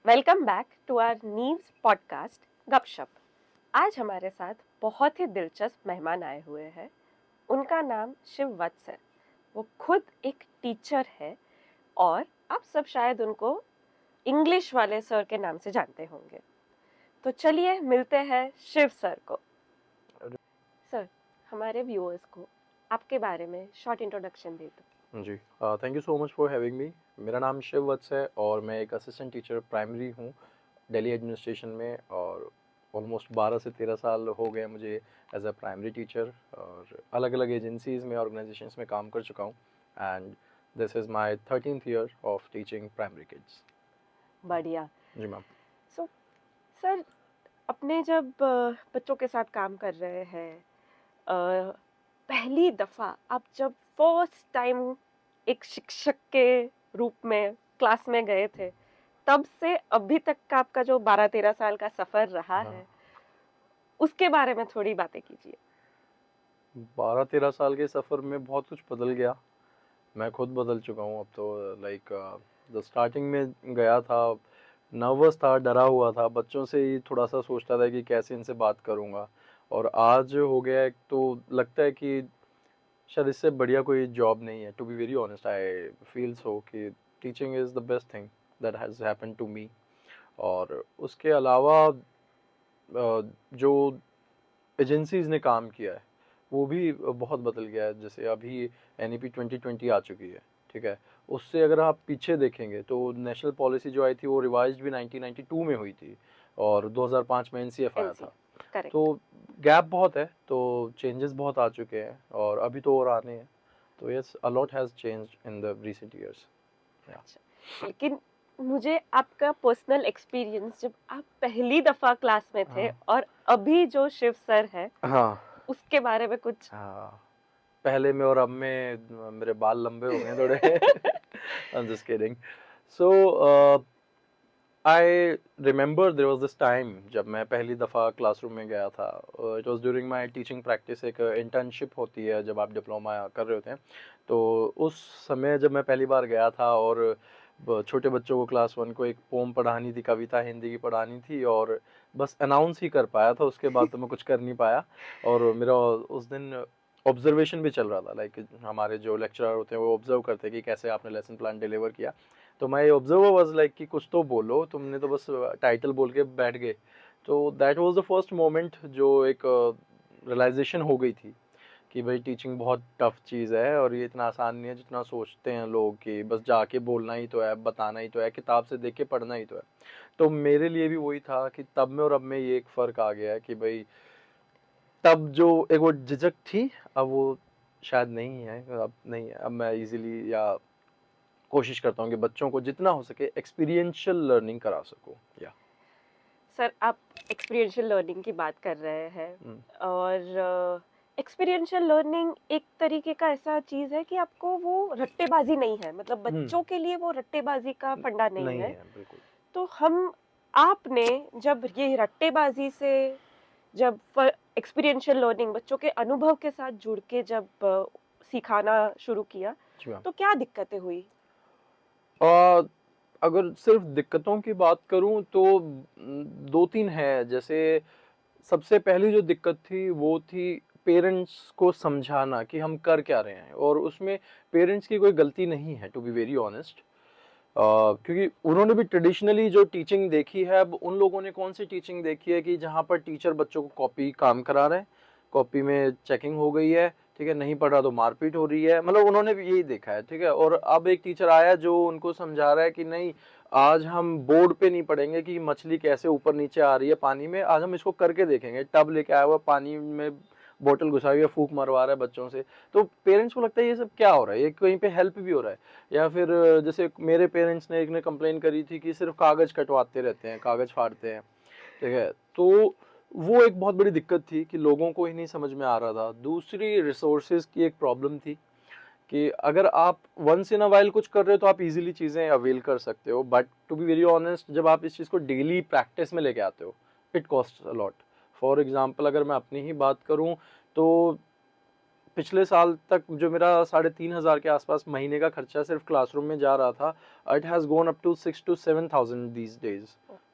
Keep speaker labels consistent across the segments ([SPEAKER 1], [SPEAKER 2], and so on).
[SPEAKER 1] Welcome back to our news podcast Gupshup. आज हमारे साथ बहुत ही दिलचस्प मेहमान आए हुए हैं। उनका नाम शिव वत्स है। वो खुद एक टीचर है और आप सब शायद उनको इंग्लिश वाले सर के नाम से जानते होंगे। तो चलिए मिलते हैं शिव सर को। सर, हमारे व्यूअर्स को आपके बारे में शॉर्ट इंट्रोडक्शन दे दो।
[SPEAKER 2] जी, thank you so much for having me. मेरा नाम शिव वत्स है और मैं एक असिस्टेंट टीचर प्राइमरी हूँ दिल्ली एडमिनिस्ट्रेशन में। और ऑलमोस्ट 12 से 13 साल हो गए मुझे एज अ प्राइमरी टीचर, और अलग अलग एजेंसीज़ में, ऑर्गेनाइजेशंस में काम कर चुका हूँ। And this is my 13th year of teaching primary kids.
[SPEAKER 1] बढ़िया।
[SPEAKER 2] जी मैम।
[SPEAKER 1] सो सर, अपने जब बच्चों के साथ काम कर रहे हैं, अ, पहली दफा आप जब फर्स्ट टाइम एक शिक्षक के रूप में क्लास में गए थे, तब से अभी तक का आपका जो 12-13 साल का सफर रहा
[SPEAKER 2] हाँ,
[SPEAKER 1] है, उसके बारे में थोड़ी बातें कीजिए।
[SPEAKER 2] 12-13 साल के सफ़र में बहुत कुछ बदल गया। मैं खुद बदल चुका हूँ अब तो। लाइक जो स्टार्टिंग में गया था, नर्वस था, डरा हुआ था, बच्चों से ही थोड़ा सा सोचता था कि कैसे इनसे बात करूँगा। और आज हो गया है तो लगता है कि शायद इससे बढ़िया कोई जॉब नहीं है। To be very honest, I feel so कि teaching is the best thing that has happened to me. और उसके अलावा जो एजेंसीज़ ने काम किया है वो भी बहुत बदल गया है। जैसे अभी NEP 2020 आ चुकी है, ठीक है। उससे अगर आप पीछे देखेंगे तो नेशनल पॉलिसी जो आई थी वो रिवाइज्ड भी 1992 में हुई थी, और 2005 में NCF आया
[SPEAKER 1] एनसी,
[SPEAKER 2] था। तो
[SPEAKER 1] करेक्ट।
[SPEAKER 2] गैप बहुत है, तो चेंजेस बहुत आ चुके हैं और अभी तो और आने हैं। तो yes, a lot has changed in the recent years. या
[SPEAKER 1] अच्छा, लेकिन मुझे आपका पर्सनल एक्सपीरियंस, जब आप पहली दफा क्लास में थे
[SPEAKER 2] हाँ,
[SPEAKER 1] और अभी जो शिव सर है,
[SPEAKER 2] हाँ,
[SPEAKER 1] उसके बारे में कुछ।
[SPEAKER 2] हाँ। पहले में और अब में मेरे बाल लंबे हो गए हैं थोड़े। I'm just kidding. So, I remember there was this time जब मैं पहली दफ़ा क्लासरूम में गया था। It was during my teaching practice। एक इंटर्नशिप होती है जब आप डिप्लोमा कर रहे होते हैं। तो उस समय जब मैं पहली बार गया था और छोटे बच्चों को क्लास 1 को एक पोम पढ़ानी थी, कविता हिंदी की पढ़ानी थी, और बस अनाउंस ही कर पाया था। उसके बाद तो मैं कुछ कर नहीं पाया। और मेरा उस दिन ऑब्जर्वेशन भी चल रहा था। लाइक हमारे जो लेक्चरर होते हैं वो ऑब्जर्व करते हैं कि कैसे आपने लेसन प्लान डिलीवर किया। तो माय ऑब्जर्वर वाज लाइक कि कुछ तो बोलो, तुमने तो बस टाइटल बोल के बैठ गए। तो that was the first moment जो एक रियलाइजेशन हो गई थी कि भाई टीचिंग बहुत टफ चीज़ है और ये इतना आसान नहीं है जितना सोचते हैं लोग कि बस जाके बोलना ही तो है, बताना ही तो है, किताब से देख के पढ़ना ही तो है। तो मेरे लिए भी वही था कि तब में और अब में ये एक फ़र्क आ गया है कि भाई तब जो एक वो झिझक थी, अब वो शायद नहीं है। अब नहीं है। अब मैं इजीली या कोशिश करता हूँ कि बच्चों को जितना हो सके एक्सपीरियंशियल लर्निंग करा सकूँ। या
[SPEAKER 1] सर, आप एक्सपीरियंशियल लर्निंग की बात कर रहे हैं,
[SPEAKER 2] हम्म,
[SPEAKER 1] और एक्सपीरियंशियल लर्निंग एक तरीके का ऐसा चीज है कि आपको वो रट्टेबाजी नहीं है, मतलब
[SPEAKER 2] हम्म,
[SPEAKER 1] बच्चों के लिए वो रट्टेबाजी का फंडा नहीं
[SPEAKER 2] नहीं
[SPEAKER 1] है।
[SPEAKER 2] है बिल्कुल।
[SPEAKER 1] तो हम आपने जब ये रट्टेबाजी से, जब एक्सपीरियंशियल लर्निंग बच्चों के अनुभव के साथ जुड़ के जब सिखाना शुरू किया,
[SPEAKER 2] जी मैम।
[SPEAKER 1] तो क्या दिक्कतें हुई?
[SPEAKER 2] आ, अगर सिर्फ दिक्कतों की बात करूं तो दो तीन है। जैसे सबसे पहली जो दिक्कत थी वो थी पेरेंट्स को समझाना कि हम कर क्या रहे हैं, और उसमें पेरेंट्स की कोई गलती नहीं है, टू बी वेरी ऑनेस्ट। क्योंकि उन्होंने भी ट्रेडिशनली जो टीचिंग देखी है, अब उन लोगों ने कौन सी टीचिंग देखी है कि जहाँ पर टीचर बच्चों को कॉपी काम करा रहे हैं, कॉपी में चेकिंग हो गई है, ठीक है, नहीं पढ़ रहा तो मारपीट हो रही है, मतलब उन्होंने भी यही देखा है, ठीक है। और अब एक टीचर आया जो उनको समझा रहा है कि नहीं, आज हम बोर्ड पे नहीं पढ़ेंगे कि मछली कैसे ऊपर नीचे आ रही है पानी में, आज हम इसको करके देखेंगे। टब लेके आया हुआ, पानी में बोतल घुसाई हुई, फूक मरवा रहा है बच्चों से। तो पेरेंट्स को लगता है ये सब क्या हो रहा है, ये कहीं पे हेल्प भी हो रहा है। या फिर जैसे मेरे पेरेंट्स ने एक ने कंप्लेन करी थी कि सिर्फ कागज कटवाते रहते हैं, कागज फाड़ते हैं, ठीक है। तो वो एक बहुत बड़ी दिक्कत थी कि लोगों को ही नहीं समझ में आ रहा था। दूसरी रिसोर्सेज की एक प्रॉब्लम थी कि अगर आप वंस इन अ वाइल कुछ कर रहे हो तो आप इजीली चीज़ें अवेल कर सकते हो, but to be very honest जब आप इस चीज़ को डेली प्रैक्टिस में लेके आते हो, it cost a lot. For example अगर मैं अपनी ही बात करूँ तो पिछले साल तक जो मेरा 3,500 के आसपास महीने का खर्चा सिर्फ क्लासरूम में जा रहा था, it has gone up to 6 to 7,000 these days.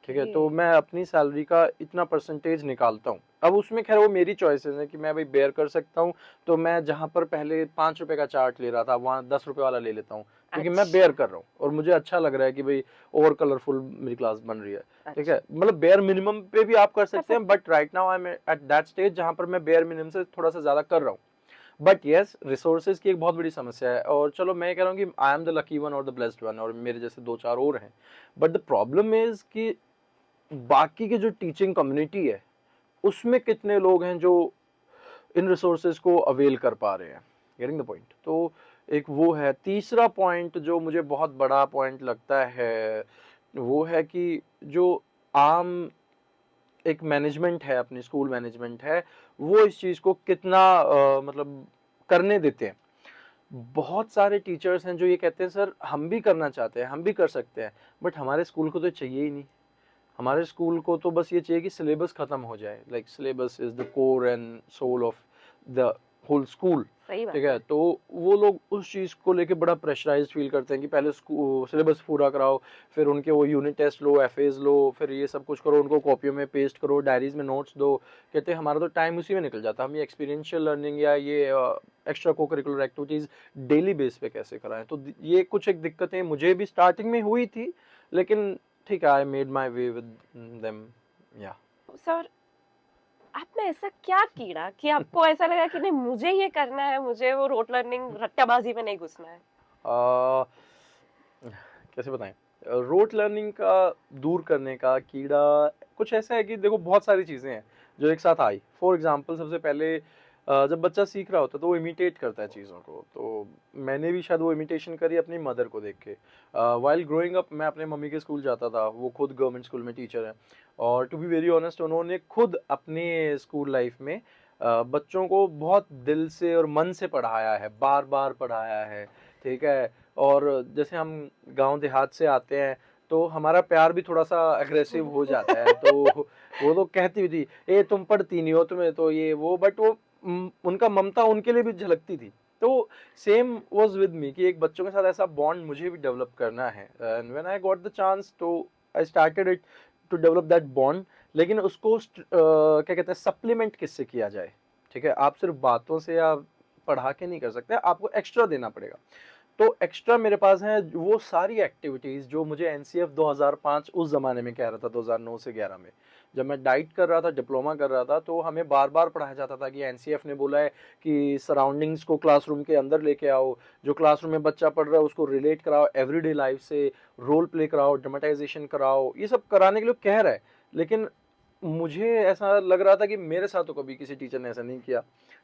[SPEAKER 2] ठीक है, तो मैं अपनी सैलरी का इतना परसेंटेज निकालता हूँ। अब उसमें खैर वो मेरी चॉइसेस है कि मैं भाई बेयर कर सकता हूँ, तो मैं जहाँ पर पहले 5 रुपए का चार्ट ले रहा था वहाँ 10 रुपए वाला ले लेता हूँ, क्योंकि मैं बेयर कर रहा हूँ और मुझे अच्छा लग रहा है कि भाई और कलरफुल मेरी क्लास बन रही है। ठीक है, मतलब बेयर मिनिमम पे भी आप कर सकते हैं, but right now I am at that stage जहाँ पर मैं बेयर मिनिमम से थोड़ा सा ज्यादा कर रहा हूँ। बट यस, रिसोर्सेज की एक बहुत बड़ी समस्या है, और चलो मैं कह रहा हूँ कि I am the lucky one और द ब्लेस्ड वन, और मेरे जैसे 2-4 और हैं। बट द प्रॉब्लम इज कि बाकी के जो टीचिंग कम्युनिटी है उसमें कितने लोग हैं जो इन रिसोर्सेज को अवेल कर पा रहे हैं। Getting the point? तो एक वो है। तीसरा पॉइंट जो मुझे बहुत बड़ा पॉइंट लगता है वो है कि जो आम एक मैनेजमेंट है, अपनी स्कूल मैनेजमेंट है, वो इस चीज को कितना मतलब करने देते हैं। बहुत सारे टीचर्स हैं जो ये कहते हैं सर हम भी करना चाहते हैं, हम भी कर सकते हैं, बट हमारे स्कूल को तो चाहिए ही नहीं। हमारे स्कूल को तो बस ये चाहिए कि सिलेबस खत्म हो जाए, like syllabus is the core and soul of the whole school. ठीक है, तो वो लोग उस चीज को लेके बड़ा प्रेशराइज्ड फील करते हैं कि पहले सिलेबस पूरा कराओ, फिर उनके वो यूनिट टेस्ट लो, एफएज लो, फिर ये सब कुछ करो, उनको कॉपियों में पेस्ट करो, डायरीज में नोट्स दो। कहते हैं हमारा तो टाइम उसी में निकल जाता है, हम ये एक्सपीरियंशियल लर्निंग या ये एक्स्ट्रा को करिकुलर एक्टिविटीज डेली बेस पे कैसे कराएं। तो ये कुछ एक दिक्कतें मुझे भी स्टार्टिंग में हुई थी, लेकिन ठीक है, I made my way with them. या
[SPEAKER 1] सर, आपने ऐसा क्या किया कि आपको ऐसा लगा कि नहीं मुझे ये करना है, मुझे वो रोट लर्निंग रट्टेबाजी में नहीं घुसना है?
[SPEAKER 2] कैसे बताएं? रोट लर्निंग का दूर करने का कीड़ा कुछ ऐसा है कि देखो बहुत सारी चीजें हैं जो एक साथ आई। फॉर एग्जाम्पल, सबसे पहले जब बच्चा सीख रहा होता है तो वो इमिटेट करता है चीज़ों को। तो मैंने भी शायद वो इमिटेशन करी अपनी मदर को देख के। वाइल ग्रोइंग अप मैं अपने मम्मी के स्कूल जाता था, वो खुद गवर्नमेंट स्कूल में टीचर हैं, और टू बी वेरी ऑनेस्ट उन्होंने खुद अपने स्कूल लाइफ में बच्चों को बहुत दिल से और मन से पढ़ाया है, बार बार पढ़ाया है। ठीक है, और जैसे हम गांव देहात से आते हैं तो हमारा प्यार भी थोड़ा सा अग्रेसिव हो जाता है। तो वो तो कहती भी थी ए तुम पढ़ती नहीं हो, तुम्हें तो ये वो, बट वो उनका ममता उनके लिए भी झलकती थी। तो सेम वाज विद मी कि एक बच्चों के साथ ऐसा बॉन्ड मुझे भी डेवलप करना है, and when I got the chance तो I started it to develop that bond. लेकिन उसको क्या कहते हैं, सप्लीमेंट किससे किया जाए? ठीक है, आप सिर्फ बातों से या पढ़ा के नहीं कर सकते, आपको एक्स्ट्रा देना पड़ेगा। तो एक्स्ट्रा मेरे पास है वो सारी एक्टिविटीज जो मुझे एनसीएफ 2005 उस जमाने में कह रहा था, 2009 से 11 में जब मैं डाइट कर रहा था, डिप्लोमा कर रहा था, तो हमें बार बार पढ़ाया जाता था कि एनसीएफ ने बोला है कि सराउंडिंग्स को क्लासरूम के अंदर लेके आओ, जो क्लासरूम में बच्चा पढ़ रहा है उसको रिलेट कराओ एवरीडे लाइफ से, रोल प्ले कराओ, ड्रामेटाइजेशन कराओ, ये सब कराने के लिए कह रहा है। लेकिन मुझे ऐसा लग रहा था कि मेरे साथ तो कभी किसी टीचर ने ऐसा नहीं किया।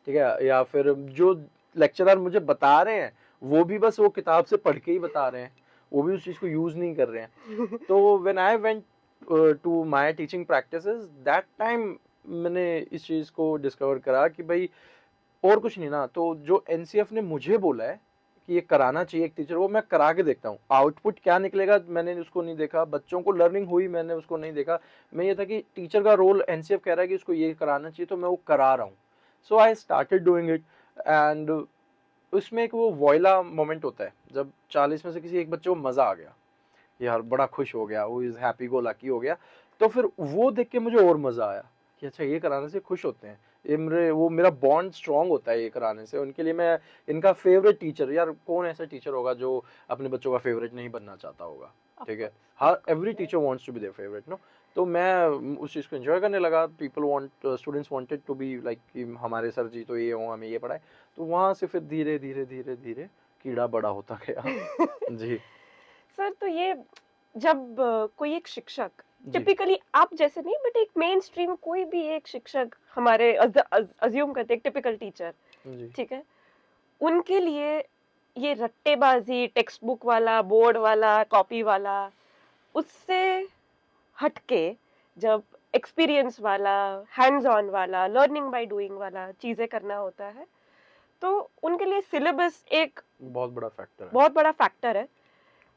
[SPEAKER 2] ठीक है, या फिर जो लेक्चरर मुझे बता रहे हैं वो भी बस वो किताब से पढ़ के ही बता रहे हैं, वो भी उस चीज को यूज नहीं कर रहे हैं। तो when I went to my teaching practices, that time मैंने इस चीज को डिस्कवर करा कि भाई और कुछ नहीं ना, तो जो एनसीएफ ने मुझे बोला है कि ये कराना चाहिए एक टीचर, वो मैं करा के देखता हूँ। आउटपुट क्या निकलेगा मैंने उसको नहीं देखा, बच्चों को लर्निंग हुई मैंने उसको नहीं देखा। मैं ये था कि टीचर का रोल एनसीएफ कह रहा है कि उसको ये कराना चाहिए, तो मैं वो करा रहा हूँ। So I started doing it, and उसमें एक वो वॉयला मोमेंट होता है जब 40 में से किसी एक बच्चे को मजा आ गया, यार बड़ा खुश हो गया, वो इज हैप्पी गो लकी हो गया। तो फिर वो देख के मुझे और मजा आया कि अच्छा ये कराने से खुश होते हैं, ये मेरा बॉन्ड स्ट्रांग होता है ये कराने से। उनके लिए मैं इनका फेवरेट टीचर, यार कौन ऐसा टीचर होगा जो अपने बच्चों का फेवरेट नहीं बनना चाहता होगा? ठीक है, हर every teacher wants to be their favourite, no? तो मैं उस चीज को एंजॉय करने लगा। People want, students wanted to be like कि हमारे सर जी तो ये हो, हमें ये पढ़ाए। तो वहां से फिर धीरे धीरे धीरे धीरे कीड़ा बड़ा होता गया। जी
[SPEAKER 1] सर, तो ये जब कोई एक शिक्षक,
[SPEAKER 2] जी
[SPEAKER 1] टिपिकली आप जैसे नहीं बट एक मेन स्ट्रीम कोई भी एक शिक्षक, हमारे अज्यूम करते एक टिपिकल टीचर,
[SPEAKER 2] जी
[SPEAKER 1] ठीक है, उनके लिए ये रट्टेबाजी, टेक्स्ट बुक वाला, बोर्ड वाला, कॉपी वाला, उससे हटके जब एक्सपीरियंस वाला, हैंड्स ऑन वाला, लर्निंग बाय डूइंग वाला चीजें करना होता है, तो उनके लिए सिलेबस एक
[SPEAKER 2] बहुत बड़ा फैक्टर है।
[SPEAKER 1] बहुत बड़ा फैक्टर है।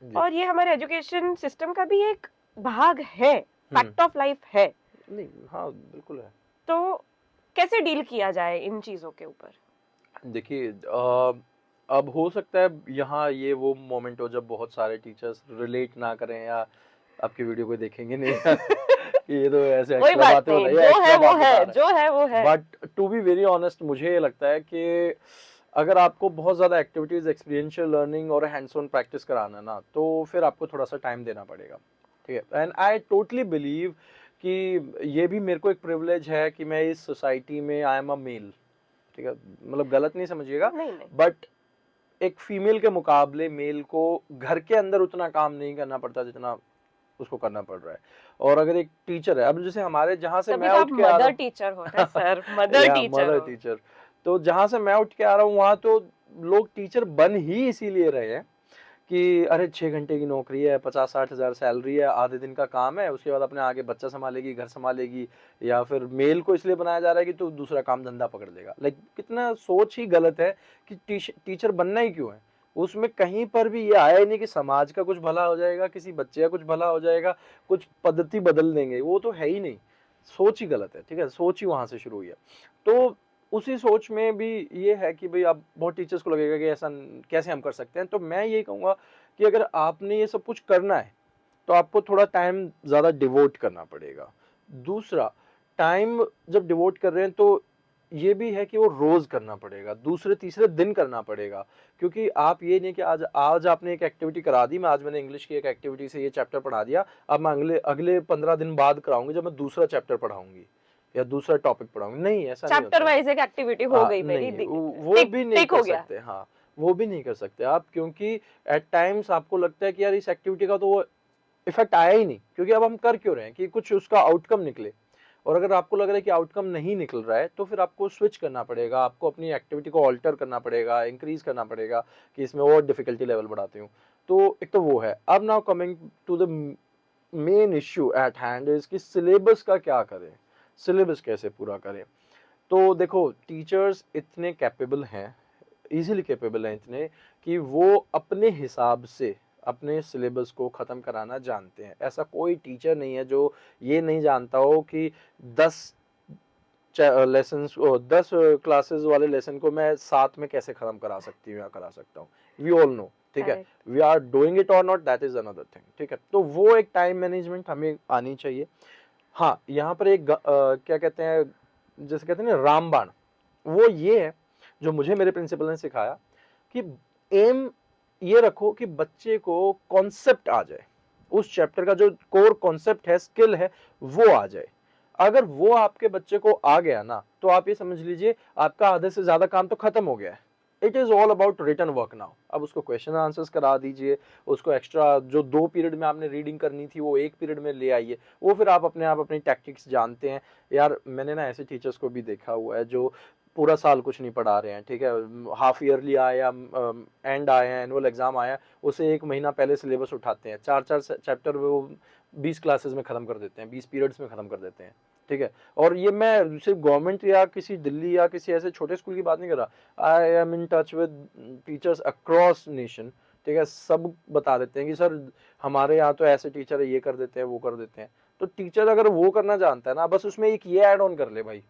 [SPEAKER 2] जी
[SPEAKER 1] और ये हमारे एजुकेशन सिस्टम का भी एक भाग है, फैक्ट ऑफ लाइफ है।
[SPEAKER 2] नहीं, हाँ बिल्कुल है।
[SPEAKER 1] तो कैसे डील किया जाए इन चीजों के ऊपर?
[SPEAKER 2] देखिए अब हो सकता है यहाँ ये वो मोमेंट हो जब बहुत सारे टीचर्स रिलेट ना करें या आपकी वीडियो को देखेंगे नहीं यार कि ये तो ऐसे
[SPEAKER 1] कोई
[SPEAKER 2] एक्स्ट्रा
[SPEAKER 1] बात
[SPEAKER 2] बातें
[SPEAKER 1] नहीं,
[SPEAKER 2] बताइए,
[SPEAKER 1] जो है
[SPEAKER 2] एक्स्ट्रा
[SPEAKER 1] वो
[SPEAKER 2] बात बता
[SPEAKER 1] है,
[SPEAKER 2] रहे
[SPEAKER 1] जो है वो
[SPEAKER 2] हैं।
[SPEAKER 1] है।
[SPEAKER 2] But to be very honest मुझे ये लगता है कि अगर आपको बहुत ज़्यादा एक्टिविटीज़, एक्सपीरियंशियल लर्निंग और हैंड्स ऑन प्रैक्टिस कराना है ना, तो फिर आपको थोड़ा सा टाइम देना पड़ेगा, ठीक है। एंड आई टोटली बिलीव कि ये भी मेरे को एक प्रिविलेज है कि मैं इस सोसाइटी में आई एम अ मेल, ठीक है, मतलब गलत नहीं समझिएगा,
[SPEAKER 1] नहीं नहीं,
[SPEAKER 2] बट एक फीमेल के मुकाबले मेल को घर के अंदर उतना काम नहीं करना पड़ता जितना उसको करना पड़ रहा है। और अगर एक टीचर है, अब जैसे हमारे जहाँ से
[SPEAKER 1] तभी
[SPEAKER 2] मैं
[SPEAKER 1] तो आप
[SPEAKER 2] उठ के आ रहा
[SPEAKER 1] मदर
[SPEAKER 2] हूँ
[SPEAKER 1] टीचर हो ना सर, मदर
[SPEAKER 2] या
[SPEAKER 1] टीचर
[SPEAKER 2] मदर
[SPEAKER 1] हो।
[SPEAKER 2] टीचर, तो जहाँ से मैं उठ के आ रहा हूँ वहाँ तो लोग टीचर बन ही इसीलिए रहे हैं कि अरे 6 घंटे की नौकरी है, 50-60 हज़ार सैलरी है, आधे दिन का काम है, उसके बाद अपने आगे बच्चा संभालेगी, घर संभालेगी, या फिर मेल को इसलिए बनाया जा रहा है कि तू दूसरा काम धंधा पकड़ लेगा। लाइक कितना सोच ही गलत है कि टीचर बनना ही क्यों है। उसमें कहीं पर भी ये आया ही नहीं कि समाज का कुछ भला हो जाएगा, किसी बच्चे का कुछ भला हो जाएगा, कुछ पद्धति बदल देंगे, वो तो है ही नहीं। सोच ही गलत है, ठीक है, सोच ही वहां से शुरू हुई है। तो उसी सोच में भी ये है कि भाई अब बहुत टीचर्स को लगेगा कि ऐसा कैसे हम कर सकते हैं। तो मैं ये कहूँगा कि अगर आपने ये सब कुछ करना है तो आपको थोड़ा टाइम ज़्यादा डिवोट करना पड़ेगा। दूसरा, टाइम जब डिवोट कर रहे हैं तो ये भी है कि वो रोज़ करना पड़ेगा, दूसरे तीसरे दिन करना पड़ेगा। क्योंकि आप ये नहीं कि आज आज आपने एक एक्टिविटी करा दी, मैं आज मैंने इंग्लिश की एक एक्टिविटी से ये चैप्टर पढ़ा दिया, अब मैं अगले अगले 15 दिन बाद कराऊंगी जब मैं दूसरा चैप्टर पढ़ाऊंगी या दूसरा टॉपिक पढ़ाऊंगी। नहीं, ऐसा नहीं
[SPEAKER 1] चैप्टर
[SPEAKER 2] होता है।
[SPEAKER 1] वाइज एक एक्टिविटी हो गई मेरी,
[SPEAKER 2] नहीं, वो
[SPEAKER 1] टिक
[SPEAKER 2] भी नहीं
[SPEAKER 1] टिक हो
[SPEAKER 2] कर
[SPEAKER 1] गया।
[SPEAKER 2] सकते। हाँ, वो भी नहीं कर सकते आप, क्योंकि एट टाइम्स आपको लगता है कि यार इस एक्टिविटी का तो वो इफेक्ट आया ही नहीं, क्योंकि अब हम कर क्यों रहे हैं कि कुछ उसका आउटकम निकले। और अगर आपको लग रहा है कि आउटकम नहीं निकल रहा है तो फिर आपको स्विच करना पड़ेगा, आपको अपनी एक्टिविटी को ऑल्टर करना पड़ेगा, इंक्रीज करना पड़ेगा कि इसमें और डिफिकल्टी लेवल बढ़ाते हूँ। तो एक तो वो है। अब now coming to the main issue at hand is कि सिलेबस का क्या करें, सिलेबस कैसे पूरा करें। तो देखो, टीचर्स इतने कैपेबल हैं, इजीली कैपेबल हैं इतने, कि वो अपने हिसाब से अपने सिलेबस को ख़त्म कराना जानते हैं। ऐसा कोई टीचर नहीं है जो ये नहीं जानता हो कि 10 लेसन्स 10 क्लासेस वाले लेसन को मैं 7 में कैसे ख़त्म करा सकती हूँ या करा सकता हूँ। वी ऑल नो, ठीक है।
[SPEAKER 1] Correct.
[SPEAKER 2] We are doing it or not, that is another thing, ठीक है। तो वो एक टाइम मैनेजमेंट हमें आनी चाहिए। हाँ, यहाँ पर एक क्या कहते हैं, जैसे कहते हैं ना रामबाण, वो ये है जो मुझे मेरे प्रिंसिपल ने सिखाया कि एम ये रखो कि बच्चे को कॉन्सेप्ट आ जाए, उस चैप्टर का जो कोर कॉन्सेप्ट है, स्किल है, वो आ जाए। अगर वो आपके बच्चे को आ गया ना, तो आप ये समझ लीजिए आपका आधे से ज्यादा काम तो खत्म हो गया है। It is all about written work now. अब उसको क्वेश्चन आंसर्स करा दीजिए, उसको एक्स्ट्रा जो 2 पीरियड में आपने रीडिंग करनी थी वो 1 पीरियड में ले आइए। वो फिर आप अपनी टैक्टिक्स जानते हैं। यार मैंने ना ऐसे टीचर्स को भी देखा हुआ है जो पूरा साल कुछ नहीं पढ़ा रहे हैं, ठीक है, हाफ ईयरली आया, एंड आया, एनुअल एग्जाम आया, उसे 1 महीना पहले सिलेबस उठाते हैं, 4-4 चैप्टर वो 20 क्लासेस में खत्म कर देते हैं, 20 पीरियड्स में खत्म कर देते हैं, ठीक है। और ये मैं सिर्फ गवर्नमेंट या किसी दिल्ली या किसी ऐसे छोटे स्कूल की बात नहीं कर रहा। I am in touch with teachers across nation, ठीक है। सब बता देते हैं कि सर हमारे यहाँ तो ऐसे टीचर है, ये कर देते हैं, वो कर देते हैं। तो टीचर अगर वो करना जानता है ना, बस उसमें एक ये ऐड ऑन कर ले भाई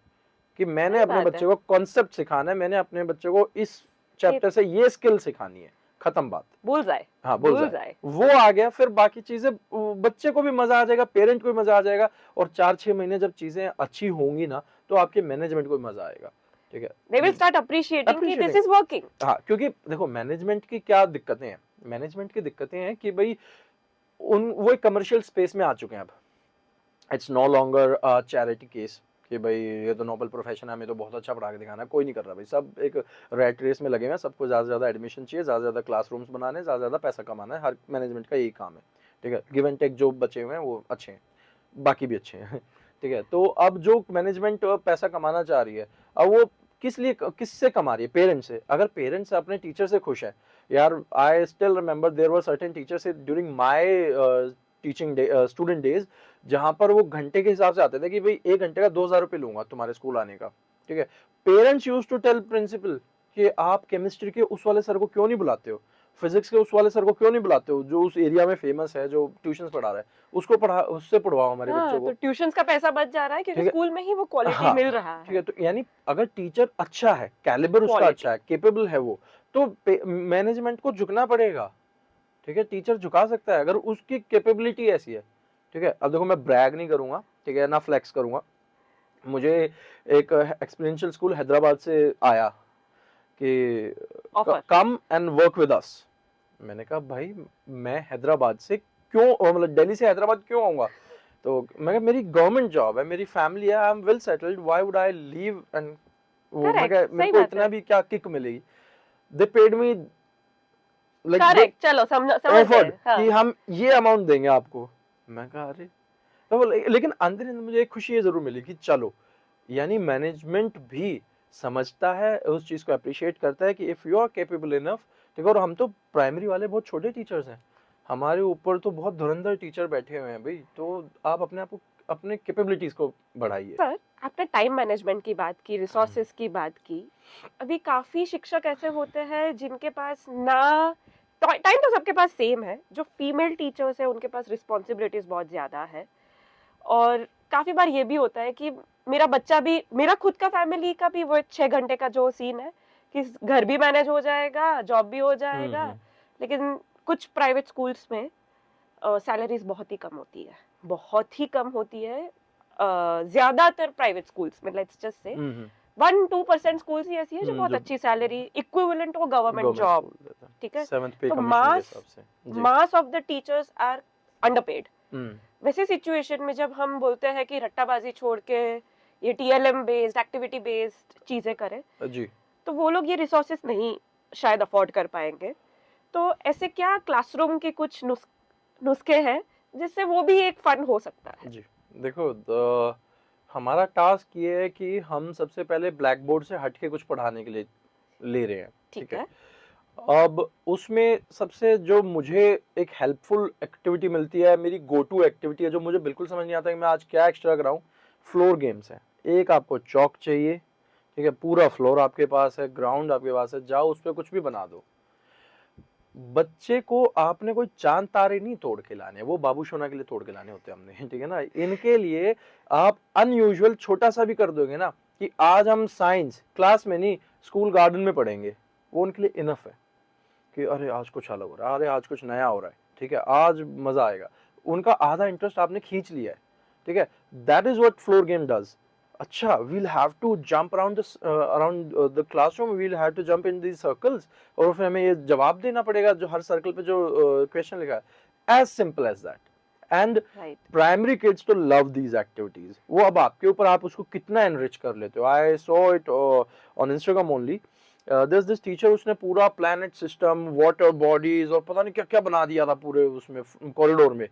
[SPEAKER 2] कि मैंने
[SPEAKER 1] सही
[SPEAKER 2] अपने
[SPEAKER 1] बात
[SPEAKER 2] बच्चे
[SPEAKER 1] है।
[SPEAKER 2] को कॉन्सेप्ट सिखाना है, मैंने अपने बच्चे को इस चैप्टर से ये स्किल सिखानी है, खत्म बात।
[SPEAKER 1] भूल जाए,
[SPEAKER 2] हाँ, बोल
[SPEAKER 1] भूल
[SPEAKER 2] जाए,
[SPEAKER 1] जाए।
[SPEAKER 2] वो आ गया, फिर बाकी चीजें बच्चे को भी मजा आ जाएगा, पेरेंट को भी मजा आ जाएगा, और 4-6 महीने जब चीजें अच्छी होंगी ना, तो आपके मैनेजमेंट को भी मजा आएगा, ठीक है।
[SPEAKER 1] They will start appreciating कि this
[SPEAKER 2] अप्रिशिएटिंग,
[SPEAKER 1] is working.
[SPEAKER 2] हाँ, क्योंकि देखो मैनेजमेंट की क्या दिक्कतें हैं, मैनेजमेंट की दिक्कतें हैं कि भाई वो एक कमर्शियल स्पेस में आ चुके हैं अब। It's no longer charity case कि भाई ये तो नोबल प्रोफेशन है, हमें तो बहुत अच्छा पढ़ा के दिखाना है। कोई नहीं कर रहा भाई, सब एक रैट रेस में लगे हुए हैं, सबको ज़्यादा से ज़्यादा एडमिशन चाहिए, ज़्यादा से ज़्यादा क्लासरूम्स बनाने, ज़्यादा से ज़्यादा पैसा कमाना है। हर मैनेजमेंट का यही काम है, ठीक है। गिव एंड टेक जो बचे हुए हैं वो अच्छे हैं, बाकी भी अच्छे हैं ठीक है। तो अब जो मैनेजमेंट पैसा कमाना चाह रही है, अब वो किससे कमा रही है? पेरेंट्स से। अगर पेरेंट्स अपने टीचर से खुश है, यार I still remember there were certain teachers during my teaching student days, जहां पर वो घंटे के हिसाब से आते थे कि भाई 1 घंटे का 2,000 रुपये लूंगा तुम्हारे स्कूल आने का, ठीक है। Parents use to tell principal कि आप केमिस्ट्री के उस वाले सर को क्यों नहीं बुलाते हो, फिजिक्स के उस वाले सर को क्यों नहीं बुलाते हो जो उस एरिया में फेमस है, जो ट्यूशंस पढ़ा रहा है, उसको पढ़ा, उससे पढ़वाओ हमारे बच्चों
[SPEAKER 1] हाँ,
[SPEAKER 2] को।
[SPEAKER 1] तो ट्यूशंस का पैसा बच जा रहा है क्योंकि
[SPEAKER 2] ठीक है,
[SPEAKER 1] स्कूल में ही वो क्वालिटी
[SPEAKER 2] हाँ
[SPEAKER 1] मिल रहा
[SPEAKER 2] ठीक
[SPEAKER 1] है।
[SPEAKER 2] है, तो यानी अगर टीचर अच्छा है, कैलिबर उसका
[SPEAKER 1] क्वालिटी।
[SPEAKER 2] अच्छा है, केपेबल है वो, तो मैनेजमेंट को झुकना पड़ेगा। ठीक है, टीचर झुका सकता है अगर उसकी कैपेबिलिटी ऐसी है। ठीक है, अब देखो मैं ब्रैग नहीं करूंगा, ठीक है ना, फ्लेक्स करूंगा। मुझे एक एक्सपीरियंशियल स्कूल हैदराबाद से आया कि
[SPEAKER 1] offer.
[SPEAKER 2] Come and work with us. मैंने कहा भाई मैं हैदराबाद से क्यों, मतलब दिल्ली से हैदराबाद क्यों आऊंगा, तो मैं कहा मेरी गवर्नमेंट जॉब है, मेरी फैमिली है, I am well settled, why would I leave and वो, मैं
[SPEAKER 1] करेक्ट,
[SPEAKER 2] कहा मेरे
[SPEAKER 1] सही
[SPEAKER 2] को
[SPEAKER 1] बात
[SPEAKER 2] इतना
[SPEAKER 1] है।
[SPEAKER 2] भी क्या किक मिलेगी। दे paid me like they
[SPEAKER 1] correct, चलो समझ गए,
[SPEAKER 2] ऑफर्ड
[SPEAKER 1] हाँ।
[SPEAKER 2] कि हम ये अमाउंट देंगे आपको। मैं कहा अरे, तो लेकिन अंदर अंदर मुझे एक खुशी ये जरूर मिली कि चलो, यानी मैनेजमेंट भी समझता है, उस चीज को अप्रिशिएट करता है कि if you are capable enough. देखो, और हम तो प्राइमरी वाले बहुत छोटे टीचर्स हैं, हमारे ऊपर तो बहुत धुरंधर टीचर बैठे हुए हैं भाई, तो आप अपने आप को, अपने कैपेबिलिटीज को बढ़ाइए।
[SPEAKER 1] सर, आपने टाइम मैनेजमेंट की बात की, रिसोर्सेज की बात की। अभी काफी शिक्षक ऐसे होते हैं जिनके पास ना, टाइम तो सबके पास सेम है, जो फीमेल टीचर्स है उनके पास रिस्पॉन्सिबिलिटीज बहुत ज्यादा है। और काफी बार ये भी होता है कि मेरा बच्चा भी, मेरा खुद का फैमिली का भी वो 6 घंटे का जो सीन है कि घर भी मैनेज हो जाएगा, जॉब भी हो जाएगा। लेकिन कुछ प्राइवेट स्कूल्स में सैलरीज बहुत ही कम होती है, बहुत ही कम होती है। ज्यादातर प्राइवेट स्कूल्स में, लेट्स जस्ट से 1-2% स्कूल्स ही ऐसी है जो बहुत
[SPEAKER 2] जो
[SPEAKER 1] अच्छी सैलरी इक्विवेलेंट हो गवर्नमेंट
[SPEAKER 2] गवर्नमेंट
[SPEAKER 1] जॉब।
[SPEAKER 2] स्कूल देता है,
[SPEAKER 1] ठीक है,
[SPEAKER 2] 7th पे
[SPEAKER 1] तो
[SPEAKER 2] कमीशन के हिसाब से जी।
[SPEAKER 1] Mass of the teachers are underpaid. वैसे सिचुएशन में जब हम बोलते हैं कि रट्टाबाजी छोड़ के ये टीएलएम बेस्ड, एक्टिविटी बेस्ड चीजें करें,
[SPEAKER 2] जी,
[SPEAKER 1] तो वो लोग ये रिसोर्सेस नहीं शायद अफोर्ड कर पाएंगे। तो ऐसे क्या क्लासरूम के कुछ नुस्खे हैं जिससे वो भी एक फन हो सकता है?
[SPEAKER 2] जी। देखो, हमारा टास्क ये है कि हम सबसे पहले ब्लैक बोर्ड से हट के कुछ पढ़ाने के लिए ले रहे हैं। ठीक
[SPEAKER 1] ठीक
[SPEAKER 2] है,
[SPEAKER 1] है।
[SPEAKER 2] अब उसमें सबसे जो मुझे एक हेल्पफुल एक्टिविटी मिलती है, मेरी गो टू एक्टिविटी है, जो मुझे बिल्कुल समझ नहीं आता कि मैं आज क्या एक्स्ट्रा कराऊं, फ्लोर गेम्स है। एक आपको चौक चाहिए, ठीक है, पूरा फ्लोर आपके पास है, ग्राउंड आपके पास है, जाओ उस पर कुछ भी बना दो। बच्चे को आपने कोई चांद तारे नहीं तोड़ के लाने, वो बाबू सोना के लिए तोड़ के लाने होते हैं हमने, ठीक है ना। इनके लिए आप अनयूजुअल छोटा सा भी कर दोगे ना, कि आज हम साइंस क्लास में नहीं स्कूल गार्डन में पढ़ेंगे, वो उनके लिए इनफ है कि अरे आज कुछ अलग हो रहा है, अरे आज कुछ नया हो रहा है, ठीक है, आज मजा आएगा। उनका आधा इंटरेस्ट आपने खींच लिया है, ठीक है। That is what floor game does. अच्छा, we'll have to jump around the classroom, we'll have to jump in these circles, और फिर हमें ये जवाब देना पड़ेगा जो हर सर्कल पे जो क्वेश्चन लिखा है, as simple as that. And
[SPEAKER 1] right.
[SPEAKER 2] primary kids to love these activities. वो अब आपके ऊपर, आप उसको कितना enrich कर लेते हो। I saw it on Instagram only. There's this teacher, उसने पूरा planet system, water bodies और पता नहीं क्या क्या बना दिया था पूरे उसमें कॉरिडोर में,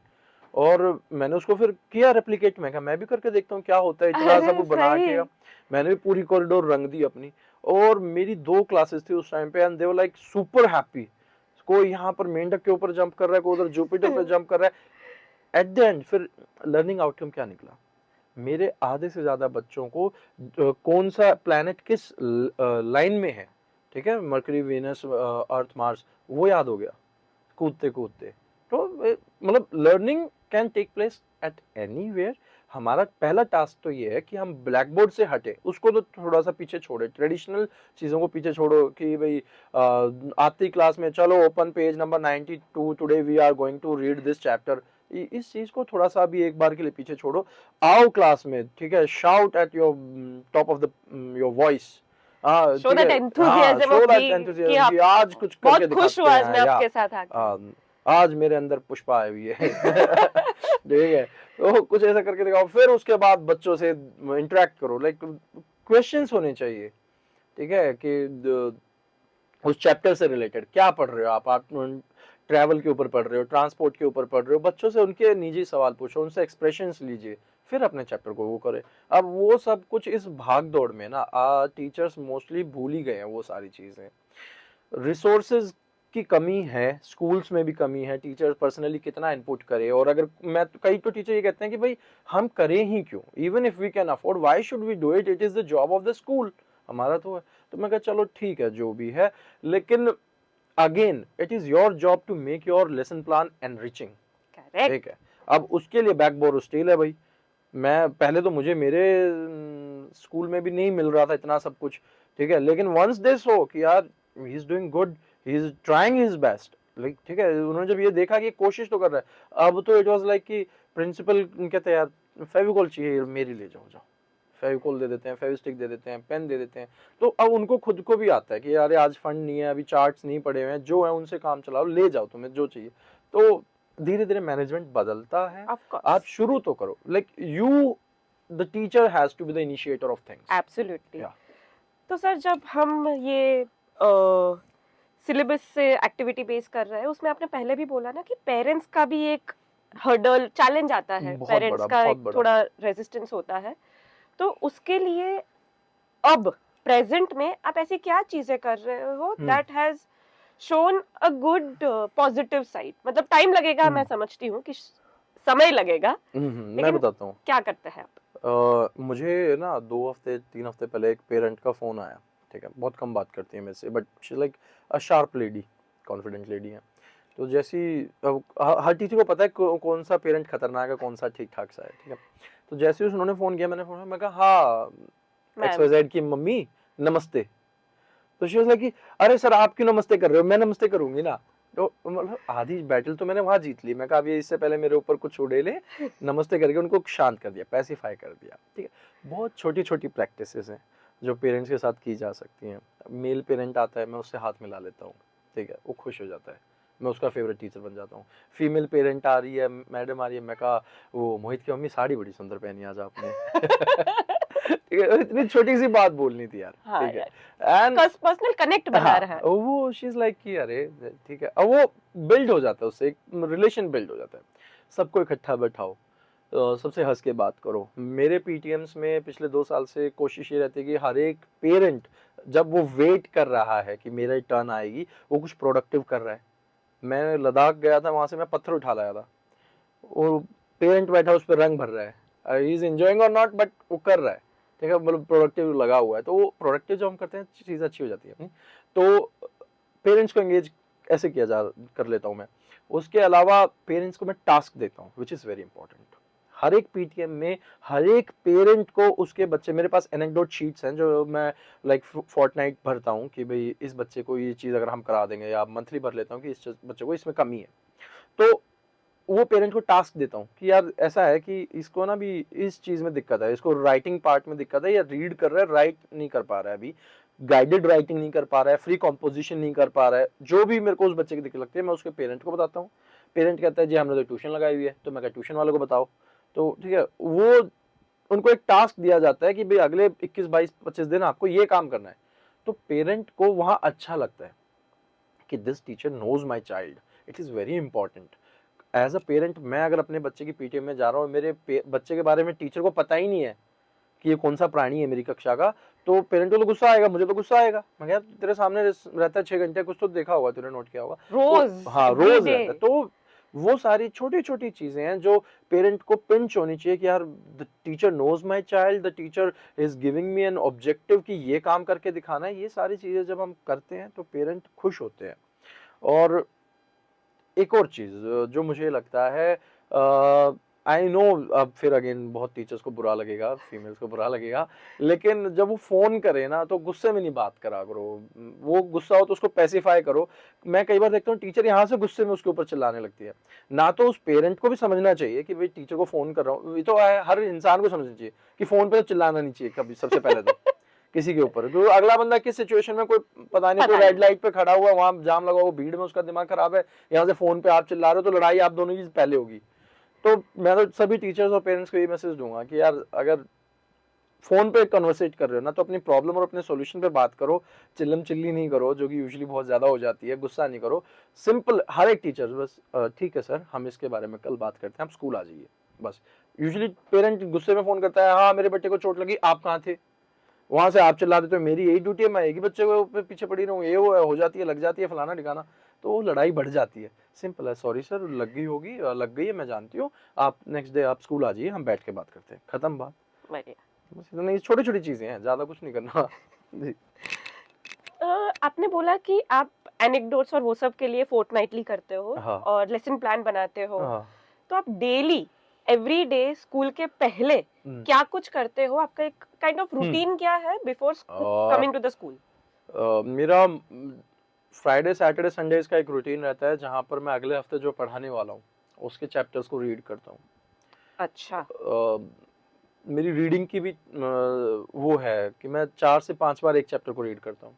[SPEAKER 2] और मैंने उसको फिर किया रेप्लिकेट। मैं कहा मैं भी करके देखता हूँ क्या होता है, इतना सब
[SPEAKER 1] अरे
[SPEAKER 2] बना
[SPEAKER 1] सही।
[SPEAKER 2] के मैंने भी पूरी कॉरिडोर रंग दी अपनी। और मेरी 2 क्लासेस थी उस टाइम पे, and they were like super happy. कोई यहाँ पर मेंढक के ऊपर जंप कर रहा है, कोई उधर जुपिटर पे जंप कर रहा है। एट द एंड फिर लर्निंग आउटकम क्या निकला, मेरे आधे से ज्यादा बच्चों को कौन सा प्लैनेट किस लाइन में है, ठीक है, मरकरी, वेनस, अर्थ, मार्स, वो याद हो गया कूदते कूदते। तो मतलब learning can take place at anywhere. हमारा पहला टास्क तो ये है कि हम ब्लैक बोर्ड से हटे, उसको तो थोड़ा सा पीछे छोड़े, ट्रेडिशनल चीजों को पीछे छोड़ो कि भाई आती क्लास में चलो open page number 92, today we are going to read this chapter. इस चीज को थोड़ा सा भी एक बार के लिए पीछे छोड़ो, आओ क्लास में, ठीक है, shout at your top of the your voice. हाँ
[SPEAKER 1] शो
[SPEAKER 2] ठीक
[SPEAKER 1] दैट
[SPEAKER 2] है, हाँ
[SPEAKER 1] एंथुसियाज्म
[SPEAKER 2] शो
[SPEAKER 1] ऑफ
[SPEAKER 2] दैट
[SPEAKER 1] कि
[SPEAKER 2] एंथुसियाज्म कि
[SPEAKER 1] आप
[SPEAKER 2] आज कुछ करके
[SPEAKER 1] बहुत खुश हूँ
[SPEAKER 2] दिखाते
[SPEAKER 1] आज
[SPEAKER 2] हैं,
[SPEAKER 1] मैं
[SPEAKER 2] या
[SPEAKER 1] आपके साथ आके।
[SPEAKER 2] आज मेरे अंदर पुष्पा आई हुई है। ठीक है, तो कुछ ऐसा करके दिखाओ, फिर उसके बाद बच्चों से इंटरेक्ट करो, लाइक क्वेश्चंस होने चाहिए, ठीक है, कि उस चैप्टर से रिलेटेड क्या पढ़ रहे हो आप ट्रैवल के ऊपर पढ़ रहे हो, ट्रांसपोर्ट के ऊपर पढ़ रहे हो, बच्चों से उनके निजी सवाल पूछो, उनसे एक्सप्रेशंस लीजिए, फिर अपने चैप्टर को वो करें। अब वो सब कुछ इस भाग दौड़ में ना टीचर्स मोस्टली भूल ही गए हैं वो सारी चीजें। रिसोर्सेज की कमी है, स्कूल्स में भी कमी है, टीचर पर्सनली कितना इनपुट करे। और अगर मैं कई तो टीचर ये कहते हैं कि भाई हम करें ही क्यों, even if we can afford why should we do it, it is the job of the school, हमारा तो है। तो मैं कहा चलो ठीक है जो भी है, लेकिन again it is your job to make your lesson plan enriching,
[SPEAKER 1] correct.
[SPEAKER 2] ठीक है। अब उसके लिए बैकबोन स्टील है भाई। मैं पहले तो मुझे मेरे स्कूल में भी नहीं मिल रहा था इतना सब कुछ, ठीक है, लेकिन वंस दे सो कि यार he is doing good, he is trying his best, like ठीक है, उन्होंने जब ये देखा कि कोशिश तो कर रहा है, अब तो इट वाज लाइक कि प्रिंसिपल कहते हैं यार फेविकॉल चाहिए मेरी, ले जाओ जाओ, फेविकॉल दे देते हैं, फेविस्टिक दे देते हैं, पेन दे देते हैं। तो अब उनको खुद को भी आता है कि यार आज फंड नहीं है, अभी चार्ट्स नहीं पड़े हुए हैं, जो है उनसे काम चलाओ, ले जाओ तुम्हें जो चाहिए। तो धीरे धीरे मैनेजमेंट बदलता है,
[SPEAKER 1] ऑफ कोर्स,
[SPEAKER 2] आप शुरू तो करो, like you the teacher has to be the initiator of things.
[SPEAKER 1] Absolutely.
[SPEAKER 2] या
[SPEAKER 1] तो सर जब हम ये सिलेबस से एक्टिविटी बेस कर रहे हैं, उसमें आपने पहले भी बोला ना कि पेरेंट्स का भी एक हर्डल चैलेंज आता है,
[SPEAKER 2] बहुत
[SPEAKER 1] पेरेंट्स
[SPEAKER 2] बड़ा,
[SPEAKER 1] का
[SPEAKER 2] बहुत
[SPEAKER 1] एक
[SPEAKER 2] बड़ा।
[SPEAKER 1] थोड़ा रेजिस्टेंस होता है। तो उसके लिए अब प्रेजेंट में आप ऐसी क्या चीजें कर रहे हो that has shown a good positive side? मतलब टाइम लगेगा, मैं समझती हूँ कि समय लगेगा,
[SPEAKER 2] मैं
[SPEAKER 1] लेकिन
[SPEAKER 2] बताता हूँ।
[SPEAKER 1] क्या करते हैं आप?
[SPEAKER 2] मुझे ना 2 हफ्ते 3 हफ्ते पहले एक पेरेंट का फोन आया, ठीक है, बहुत कम बात करती है मेरे से, but she like a sharp lady, confident lady है। तो जैसी हर टीचर को पता है कौन सा पेरेंट खतरनाक है, कौन सा ठीक ठाक सा है, ठीक है। तो जैसे ही उन्होंने फोन किया, मैंने फोन, मैं कहा हाँ
[SPEAKER 1] मैम,
[SPEAKER 2] XYZ की मम्मी नमस्ते। तो शी वाज लाइक कि अरे सर आप क्यों नमस्ते कर रहे हो, मैं नमस्ते करूंगी ना। तो मतलब आधी बैटल तो मैंने वहां जीत ली। मैं कहा अभी इससे पहले मेरे ऊपर कुछ उड़ेले, नमस्ते करके उनको शांत कर दिया, पैसिफाई कर दिया, ठीक है। बहुत छोटी छोटी प्रैक्टिसेस हैं जो पेरेंट्स के साथ की जा सकती हैं। मेल पेरेंट आता है, मैं उससे हाथ मिला लेता हूँ, ठीक है, वो खुश हो जाता है, मैं उसका फेवरेट टीचर बन जाता हूँ। फीमेल पेरेंट आ रही है, मैडम आ रही है, मैं कहा वो मोहित की मम्मी साड़ी बड़ी सुंदर पहनी आज आपने। ठीक है, इतनी छोटी सी बात बोलनी थी यार,
[SPEAKER 1] हाँ
[SPEAKER 2] ठीक है।
[SPEAKER 1] यार,
[SPEAKER 2] एंड
[SPEAKER 1] पर्सनल कनेक्ट बना रहा है।
[SPEAKER 2] वो शी इज लाइक कि अरे ठीक है, अब वो बिल्ड हो जाता है, उससे एक रिलेशन बिल्ड हो जाता है। सबको इकट्ठा बैठाओ, सबसे हंस के बात करो। मेरे पीटीएम्स में पिछले 2 साल से कोशिश ये रहती है कि हर एक पेरेंट जब वो वेट कर रहा है कि मेरा टर्न आएगी, वो कुछ प्रोडक्टिव कर रहा है। मैं लद्दाख गया था, वहां से मैं पत्थर उठा लाया था, वो पेरेंट बैठा उस पर रंग भर रहा है, ही इज एंजॉयिंग और नॉट, बट वो कर रहा है, ठीक है, मतलब प्रोडक्टिव लगा हुआ है। तो वो प्रोडक्टिव जो हम करते हैं चीज़ अच्छी हो जाती है अपनी। तो पेरेंट्स को एंगेज ऐसे किया जा कर लेता हूँ मैं। उसके अलावा पेरेंट्स को मैं टास्क देता हूँ, विच इज़ वेरी इंपॉर्टेंट। हर एक पीटीएम में हर एक पेरेंट को उसके बच्चे, मेरे पास एनेक्डोट शीट्स हैं जो मैं लाइक फोर्टनाइट भरता हूँ कि भाई इस बच्चे को ये चीज़ अगर हम करा देंगे, या मंथली भर लेता हूँ कि इस बच्चे को इसमें कमी है। तो वो पेरेंट को टास्क देता हूँ कि यार ऐसा है कि इसको ना भी इस चीज में दिक्कत है, इसको राइटिंग पार्ट में दिक्कत है, या रीड कर रहा है राइट नहीं कर पा रहा है, अभी गाइडेड राइटिंग नहीं कर पा रहा है, फ्री कॉम्पोजिशन नहीं कर पा रहा है, जो भी मेरे को उस बच्चे की दिक्कत लगती है मैं उसके पेरेंट को बताता हूँ। पेरेंट कहता है जी हमने तो ट्यूशन लगाई हुई है, तो मैं ट्यूशन वाले को बताओ। तो ठीक है, वो उनको एक टास्क दिया जाता है कि भाई अगले 21 22 25 दिन आपको ये काम करना है। तो पेरेंट को वहां अच्छा लगता है कि this teacher knows my child, it is very important. As a parent मैं अगर अपने बच्चे की पीटीएम में जा रहा हूँ, मेरे बच्चे के बारे में टीचर को पता ही नहीं है कि ये कौन सा प्राणी है मेरी कक्षा का, तो पेरेंट को तो गुस्सा आएगा, मुझे तो गुस्सा आएगा। मैं क्या तेरे सामने रहता है 6 घंटे, कुछ तो देखा होगा, तूने नोट किया होगा।
[SPEAKER 1] रोज,
[SPEAKER 2] तो हाँ
[SPEAKER 1] एवरी
[SPEAKER 2] रोज
[SPEAKER 1] डे।
[SPEAKER 2] रहता है। तो वो सारी छोटी छोटी चीजें हैं जो पेरेंट को पिंच होनी चाहिए कि यार the teacher knows my child, the teacher is giving me an objective कि ये काम करके दिखाना है। ये सारी चीजें जब हम करते हैं तो पेरेंट खुश होते हैं। और एक और चीज जो मुझे लगता है, आई नो अब फिर अगेन बहुत टीचर्स को बुरा लगेगा, फीमेल्स को बुरा लगेगा, लेकिन जब वो फोन करे ना तो गुस्से में नहीं बात करा करो। वो गुस्सा हो तो उसको पैसिफाई करो। मैं कई बार देखता हूँ टीचर यहाँ से गुस्से में उसके ऊपर चिल्लाने लगती है। ना तो उस पेरेंट को भी समझना चाहिए कि भाई टीचर को फोन कर रहा हूँ, ये तो हर इंसान को समझना चाहिए कि फोन पे तो चिल्लाना नहीं चाहिए कभी, सबसे पहले तो किसी के ऊपर, क्योंकि अगला बंदा किस सिचुएशन में, कोई पता नहीं, कोई
[SPEAKER 1] पता
[SPEAKER 2] रेड
[SPEAKER 1] नहीं।
[SPEAKER 2] लाइट पे खड़ा हुआ, वहां जाम लगा हुआ, भीड़ में उसका दिमाग खराब है, यहाँ से फोन पे आप चिल्ला रहे हो, तो लड़ाई आप दोनों की पहले होगी। तो मैं तो सभी टीचर्स और पेरेंट्स को ये मैसेज दूंगा कि यार अगर फोन पे कन्वर्सेट कर रहे हो ना तो अपनी प्रॉब्लम और अपने सॉल्यूशन पे बात करो, चिल्लम चिल्ली नहीं करो जो कि यूजुअली बहुत ज्यादा हो जाती है, गुस्सा नहीं करो। सिंपल हर एक टीचर बस ठीक है सर हम इसके बारे में कल बात करते हैं, आप स्कूल आ जाइए, बस। यूजुअली पेरेंट गुस्से में फोन करता है, हाँ मेरे बेटे को चोट लगी, आप कहाँ थे, वहां से आप चिल्ला देते हो, मेरी यही ड्यूटी है, मैं एक ही बच्चे को पीछे पड़ी रहूं, ये वो हो जाती है, लग जाती है, फलाना ठिकाना। तो वो लड़ाई बढ़ जाती है। सिंपल है, सॉरी सर लग गई होगी, लग गई है, मैं जानती हूँ, आप नेक्स्ट डे आप स्कूल आ जाइए, हम बैठ के बात करते हैं, खत्म बात।
[SPEAKER 1] बढ़िया।
[SPEAKER 2] बस इतना ही, छोटी छोटी चीजें हैं, ज्यादा कुछ नहीं करना। जी।
[SPEAKER 1] आपने बोला कि आप एनेक्डोट्स और वो सब के लिए फोर्टनाइटली करते हो
[SPEAKER 2] हाँ
[SPEAKER 1] और लेसन प्लान बनाते हो,
[SPEAKER 2] हाँ
[SPEAKER 1] तो आप डेली एवरी डे स्कूल के पहले
[SPEAKER 2] हम्म,
[SPEAKER 1] क्या कुछ करते हो? आपका एक काइंड ऑफ रूटीन क्या है बिफोर
[SPEAKER 2] और
[SPEAKER 1] कमिंग टू द स्कूल?
[SPEAKER 2] मेरा फ्राइडे सैटरडे संडेज का एक रूटीन रहता है जहाँ पर मैं अगले हफ्ते जो पढ़ाने वाला हूँ उसके चैप्टर्स को रीड करता हूँ।
[SPEAKER 1] अच्छा।
[SPEAKER 2] मेरी रीडिंग की भी वो है कि मैं 4 से 5 बार एक चैप्टर को रीड करता हूँ।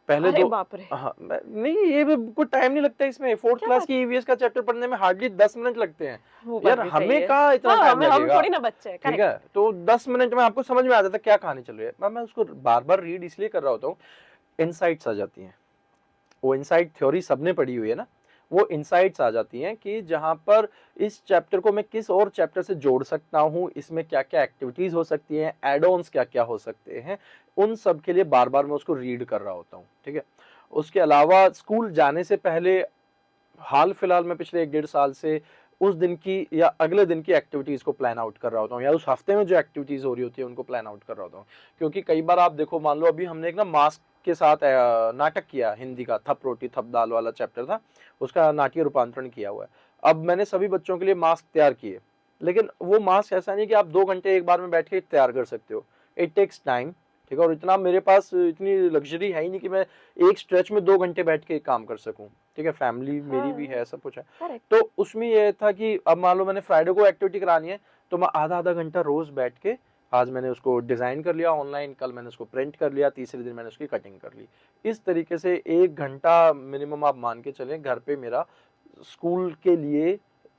[SPEAKER 2] पहले
[SPEAKER 1] अरे
[SPEAKER 2] दो
[SPEAKER 1] बाप रे,
[SPEAKER 2] हाँ नहीं ये भी कोई टाइम नहीं लगता इसमें। फोर्थ
[SPEAKER 1] क्या
[SPEAKER 2] क्लास
[SPEAKER 1] बात।
[SPEAKER 2] की ईवीएस का चैप्टर पढ़ने में हार्डली 10 मिनट लगते हैं।
[SPEAKER 1] वो बात
[SPEAKER 2] यार
[SPEAKER 1] भी सही
[SPEAKER 2] हमें
[SPEAKER 1] है।
[SPEAKER 2] कहाँ इतना
[SPEAKER 1] हाँ,
[SPEAKER 2] टाइम
[SPEAKER 1] हम
[SPEAKER 2] लगेगा।
[SPEAKER 1] थोड़ी ना बच्चे हैं,
[SPEAKER 2] ठीक है
[SPEAKER 1] करेक्ट।
[SPEAKER 2] तो 10 मिनट में आपको समझ में आ जाता है क्या कहानी चल रही है। मैं उसको बार बार रीड इसलिए कर रहा होता हूँ, इनसाइट्स आ जाती हैं। वो इनसाइट थ्योरी सबने पढ़ी हुई है ना, वो इनसाइट्स आ जाती हैं कि जहां पर इस चैप्टर को मैं किस और चैप्टर से जोड़ सकता हूं, इसमें क्या क्या एक्टिविटीज हो सकती हैं, एड ऑन्स क्या क्या हो सकते हैं, उन सब के लिए बार बार मैं उसको रीड कर रहा होता हूँ। ठीक है, उसके अलावा स्कूल जाने से पहले हाल फिलहाल में पिछले 1 डेढ़ साल से उस दिन की या अगले दिन की एक्टिविटीज को प्लान आउट कर रहा होता हूँ, या उस हफ्ते में जो एक्टिविटीज हो रही होती है उनको प्लान आउट कर रहा होता हूँ। क्योंकि कई बार आप देखो, मान लो अभी हमने एक ना मास्क के साथ नाटक किया हिंदी का, थप रोटी थप दाल वाला चैप्टर था, उसका नाट्य रूपांतरण किया हुआ है। अब मैंने सभी बच्चों के लिए मास्क तैयार किए, लेकिन वो मास्क ऐसा नहीं कि आप 2 घंटे एक बार में बैठ के तैयार कर सकते हो। It takes time. ठीक है, और इतना मेरे पास इतनी लग्जरी है ही नहीं कि मैं एक स्ट्रेच में 2 घंटे बैठ के काम कर सकूं। ठीक है, फैमिली मेरी भी
[SPEAKER 1] हाँ,
[SPEAKER 2] है, सब कुछ है।
[SPEAKER 1] करेक्ट।
[SPEAKER 2] तो उसमें यह था कि अब मान लो मैंने फ्राइडे को एक्टिविटी करानी है, तो मैं आधा आधा घंटा रोज बैठ के, आज मैंने उसको डिजाइन कर लिया ऑनलाइन, कल मैंने उसको प्रिंट कर लिया, तीसरे दिन मैंने उसकी कटिंग कर ली। इस तरीके से 1 घंटा मिनिमम आप मान के चलें घर पे मेरा स्कूल के लिए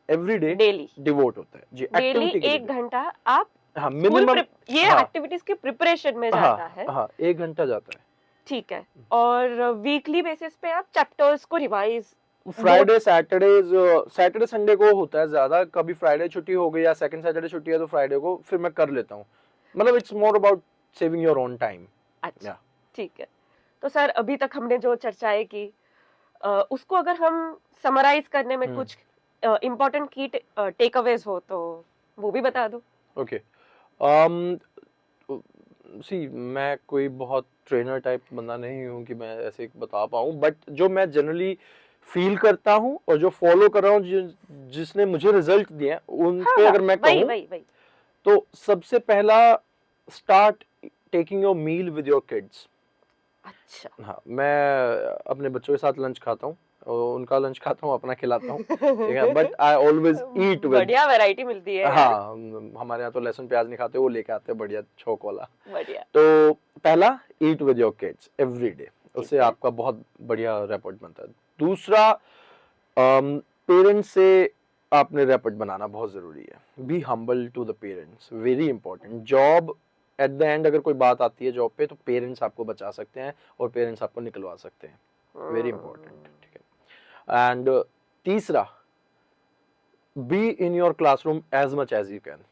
[SPEAKER 2] एवरीडे
[SPEAKER 1] डेली
[SPEAKER 2] डिवोट होता है जी,
[SPEAKER 1] डेली
[SPEAKER 2] एक्टिविटी के लिए।
[SPEAKER 1] 1 घंटा आप
[SPEAKER 2] हाँ
[SPEAKER 1] स्कूल
[SPEAKER 2] मिनिमम।
[SPEAKER 1] ये
[SPEAKER 2] हाँ
[SPEAKER 1] एक्टिविटीज की प्रिपरेशन में
[SPEAKER 2] हाँ
[SPEAKER 1] जाता है।
[SPEAKER 2] हाँ 1 घंटा जाता है।
[SPEAKER 1] ठीक है। और वीकली बेसिस पे आप चैप्टर्स को रिवाइज वो
[SPEAKER 2] फ्राइडे सैटरडेज, सैटरडे संडे को होता है ज्यादा, कभी फ्राइडे छुट्टी हो गई या सेकंड सैटरडे छुट्टी है तो फ्राइडे को फिर मैं कर लेता हूँ। मतलब it's more about saving your own time.
[SPEAKER 1] अच्छा,
[SPEAKER 2] या
[SPEAKER 1] ठीक है। तो सर अभी तक हमने जो चर्चाएं की, उसको अगर हम समराइज करने में कुछ इम्पोर्टेंट की टेक अवेज हो तो वो भी बता दो।
[SPEAKER 2] ओके। सी मैं कोई बहुत ट्रेनर टाइप बंदा नहीं हूँ कि मैं ऐसे बता पाऊँ, बट जो मैं जनरली फील करता हूँ और जो फॉलो कर रहा हूँ, जिसने मुझे रिजल्ट दिए हैं उन
[SPEAKER 1] हाँ
[SPEAKER 2] पे
[SPEAKER 1] हाँ,
[SPEAKER 2] अगर मैं
[SPEAKER 1] वही
[SPEAKER 2] कहूँ,
[SPEAKER 1] वही वही।
[SPEAKER 2] तो सबसे पहला, start taking your meal with your kids.
[SPEAKER 1] अच्छा।
[SPEAKER 2] हाँ मैं अपने बच्चों के साथ लंच खाता हूँ और उनका लंच खाता हूँ, अपना खिलाता हूँ। ठीक है, but I always eat with.
[SPEAKER 1] बढ़िया वैरायटी मिलती है यार।
[SPEAKER 2] हाँ हमारे यहाँ तो लहसुन प्याज नहीं खाते, वो लेके आते हैं बढ़िया छोक वाला।
[SPEAKER 1] बढ़िया।
[SPEAKER 2] तो पहला, eat with your kids every day,
[SPEAKER 1] ठीक
[SPEAKER 2] उससे
[SPEAKER 1] है।
[SPEAKER 2] आपका बहुत बढ़िया रैपॉर्ट बनता है। दूसरा, पेरेंट्स से आपने रैपॉर्ट बनाना बहुत जरूरी है। Be humble to the parents, very important. Job at the end अगर कोई बात आती है जॉब पे, तो पेरेंट्स आपको बचा सकते हैं और पेरेंट्स आपको निकलवा सकते हैं। Very important. ठीक है, एंड तीसरा, be in your classroom as much as you can.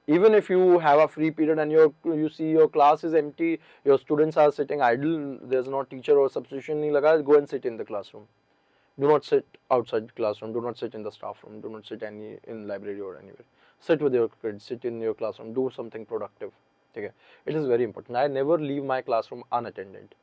[SPEAKER 2] Even if you have a free period and you see your class is empty, your students are sitting idle, there's no teacher or substitution nahi laga, go and sit in the classroom. Do not sit outside the classroom, do not sit in the staff room, do not sit in library or anywhere. Sit with your kids, sit in your classroom, do something productive. ठीक है, it is very important. I never leave my classroom unattended.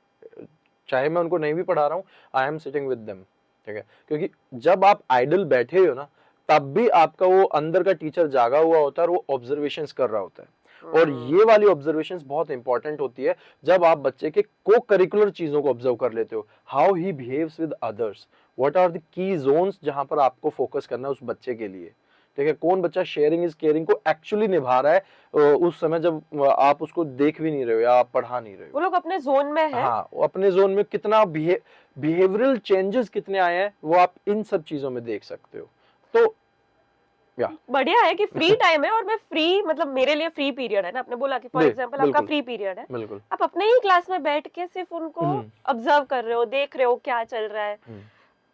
[SPEAKER 2] चाहे मैं उनको नहीं भी पढ़ा रहा हूँ, I am sitting with them. ठीक है, क्योंकि जब आप आइडल बैठे हो ना, तब भी आपका वो अंदर का टीचर जागा हुआ होता है और वो ऑब्जर्वेशंस कर रहा होता है। और ये वाली ऑब्जर्वेशंस बहुत इंपॉर्टेंट होती है जब आप बच्चे के को करिकुलर चीजों को ऑब्जर्व कर लेते हो। How he behaves with others, what are the key zones जहां पर आपको फोकस करना है उस बच्चे के लिए। ठीक है, कौन बच्चा शेयरिंग इज केयरिंग को एक्चुअली निभा रहा है उस समय जब आप उसको देख भी नहीं रहे हो या आप पढ़ा नहीं रहे हो।
[SPEAKER 1] वो लोग अपने जोन में है।
[SPEAKER 2] हाँ, वो अपने जोन में कितना बिहेवियरल चेंजेस कितने आए हैं वो आप इन सब चीजों में देख सकते हो। तो
[SPEAKER 1] बढ़िया है कि फ्री टाइम है, और मैं फ्री मतलब मेरे लिए फ्री पीरियड है ना, आपने बोला कि फॉर एग्जांपल आपका
[SPEAKER 2] बिल्कुल
[SPEAKER 1] फ्री पीरियड है,
[SPEAKER 2] बिल्कुल।
[SPEAKER 1] आप अपने ही क्लास में बैठ के सिर्फ उनको ऑब्जर्व कर रहे हो, देख रहे हो क्या चल रहा है।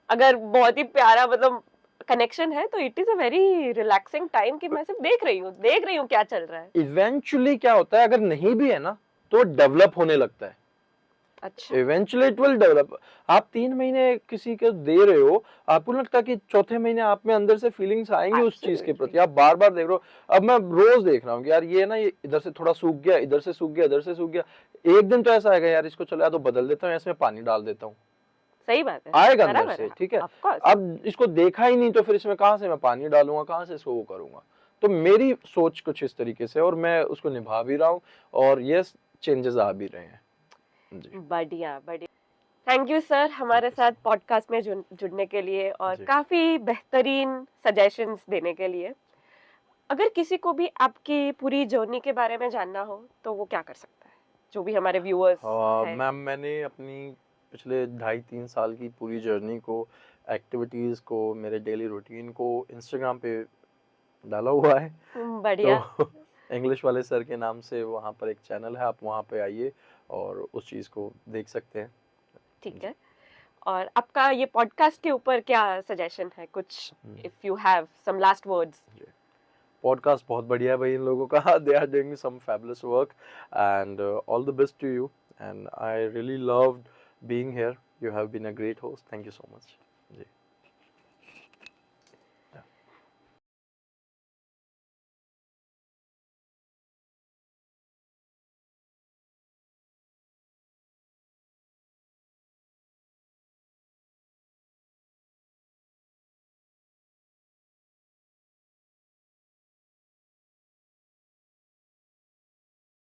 [SPEAKER 1] अगर बहुत ही प्यारा मतलब कनेक्शन है तो it is a very relaxing time कि मैं सिर्फ देख रही हूँ क्या चल रहा है।
[SPEAKER 2] इवेंचुअली क्या होता है, अगर नहीं भी है ना तो डेवलप होने लगता है।
[SPEAKER 1] अच्छा।
[SPEAKER 2] Eventually it will develop. आप 3 महीने किसी को दे रहे हो, आपको नहीं लगता कि चौथे महीने आप में अंदर से फीलिंग्स आएंगी उस चीज के
[SPEAKER 1] एब्सोल्युटली।
[SPEAKER 2] प्रति, आप बार बार देख रहे हो। अब मैं रोज देख रहा हूँ कि यार ये ना, ये इधर से थोड़ा सूख गया, इधर से सूख गया, इधर से सूख गया। एक दिन तो ऐसा आएगा यार, इसको चलो या तो बदल देता हूँ या इसमें पानी डाल देता हूँ,
[SPEAKER 1] सही बात है,
[SPEAKER 2] आएगा अंदर
[SPEAKER 1] बराबर
[SPEAKER 2] से,
[SPEAKER 1] है।
[SPEAKER 2] ठीक है।
[SPEAKER 1] Of course.
[SPEAKER 2] अब इसको देखा ही नहीं तो फिर इसमें कहाँ से मैं पानी डालूंगा, कहाँ से इसको वो करूंगा। तो मेरी सोच कुछ इस तरीके से है और मैं उसको निभा भी रहा हूँ, और यस, चेंजेस आ भी रहे हैं जी।
[SPEAKER 1] बढ़िया बढ़िया। थैंक यू सर हमारे
[SPEAKER 2] Thank you so
[SPEAKER 1] साथ पॉडकास्ट में जुड़ने के लिए और
[SPEAKER 2] जी।
[SPEAKER 1] काफी बेहतरीन सजेशंस देने के लिए। अगर किसी को भी आपकी पूरी जर्नी के बारे में जानना हो तो वो क्या कर सकता है, जो भी हमारे व्यूअर्स हैं?
[SPEAKER 2] मैम, मैंने अपनी पिछले 2.5-3 साल की पूरी जर्नी को, एक्टिविटीज़ को, मेरे डेली रूटीन को इंस्टाग्राम पे डाला हुआ है।
[SPEAKER 1] बढ़िया।
[SPEAKER 2] तो इंग्लिश वाले सर के नाम से वहाँ पर एक चैनल है, आप वहाँ पे आइए और उस चीज़ को देख सकते हैं
[SPEAKER 1] ठीक
[SPEAKER 2] जी।
[SPEAKER 1] है। और आपका ये पॉडकास्ट के ऊपर क्या सजेशन है, कुछ if you have some last words?
[SPEAKER 2] Podcast बहुत बढ़िया है भाई इन लोगों का, they are doing some fabulous work, and all the best to you, and I really loved being here, you have been a great host, thank you so much.